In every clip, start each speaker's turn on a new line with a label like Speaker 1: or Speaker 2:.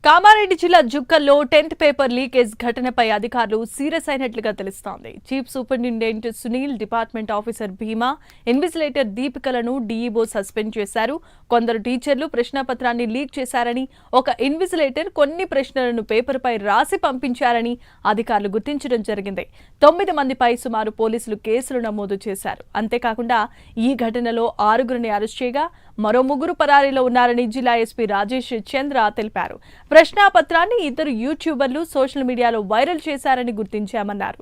Speaker 1: కామారెడ్డి జిల్లా జుక్కల్లో 10th paper leakage ఘటనపై అధికారులు సీరియస్ అయినట్లుగా తెలుస్తోంది. Chief superintendent Sunil, department officer Bheema, invigilator దీపికలను డీఈఓ సస్పెండ్ చేశారు. కొందరు టీచర్లు ప్రశ్నపత్రాన్ని లీక్ చేశారని, ఒక ఇన్విజిలేటర్ కొన్ని ప్రశ్నలను పేపర్పై రాసి పంపించారని అధికారులు గుర్తించడం జరిగింది. 9 మందిపై సుమారు పోలీసులు కేసులు నమోదు చేశారు. అంతేకాకుండా ఈ ఘటనలో 6గురిని అరెస్ట్ చేయగా మరో 3 పరారీలో ఉన్నారని జిల్లా ఎస్పీ రాజేష్ చంద్ర తెలిపారు. ప్రశ్నాపత్రాన్ని 2 యూట్యూబర్లు సోషల్ మీడియాలో వైరల్ చేశారని గుర్తించామన్నారు.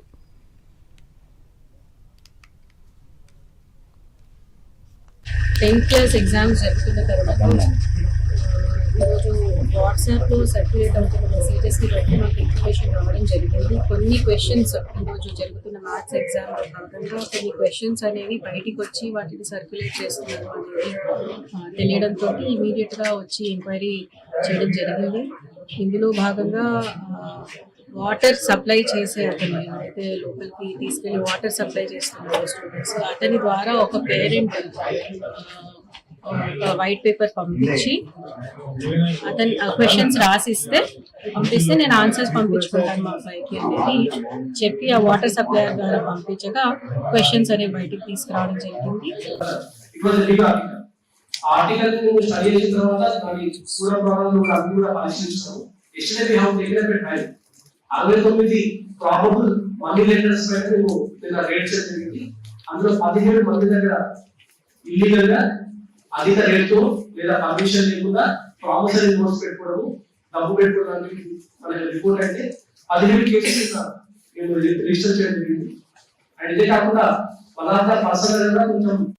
Speaker 2: 10th క్లాస్ ఎగ్జామ్స్ జరుగుతున్న తర్వాత ఈరోజు వాట్సాప్లో సర్క్యులేట్ అవుతున్న మెసేజెస్ని బట్టి మాకు ఇన్ఫర్మేషన్ రావడం జరిగింది. కొన్ని క్వశ్చన్స్ ఈరోజు జరుగుతున్న మ్యాథ్స్ ఎగ్జామ్లో భాగంగా కొన్ని క్వశ్చన్స్ అనేవి బయటికి వచ్చి వాటిని సర్క్యులేట్ చేస్తున్నారు అనేది తెలియడంతో ఇమీడియట్గా వచ్చి ఎంక్వైరీ చేయడం జరిగింది. ఇందులో భాగంగా వాటర్ సప్లై చేసే అతను ఎవరైతే లోపలికి తీసుకెళ్లి వాటర్ సప్లై చేస్తున్నారు స్టూడెంట్స్, అతని ద్వారా ఒక పేరెంట్ ఒక వైట్ పేపర్ పంపించి అతని క్వశ్చన్స్ పంపిస్తే నేను ఆన్సర్స్ పంపించుకుంటాను మా అబ్బాయికి అనేది చెప్పి ఆ వాటర్ సప్లైయర్ ద్వారా పంపించగా క్వశ్చన్స్ అనేవి బయటికి తీసుకురావడం జరిగింది.
Speaker 3: ఆర్టికల్ స్టడీ చేసిన తర్వాత మరి పూర్వ ప్రాబ్లం అన్ని కూడా పరిశీలించాము. Estimate we have taken up at high 69 probable money lenders పైన మేము రేట్ చేయడం జరిగింది. అందులో 17 మంది దగ్గర ఇల్లీగల్ గా అధిక రేట్తో లేదా పర్మిషన్ లేకుండా ప్రామిసరీ నోట్స్ పెట్టుకోవడం, డబ్బు పెట్టుకోవడానికి మనకి రిపోర్ట్ అయితే 17 కేసెస్ మేము రిజిస్టర్ చేయడం జరిగింది. అండ్ ఇదే కాకుండా పదార్థ పర్సనల్ గా కొంచెం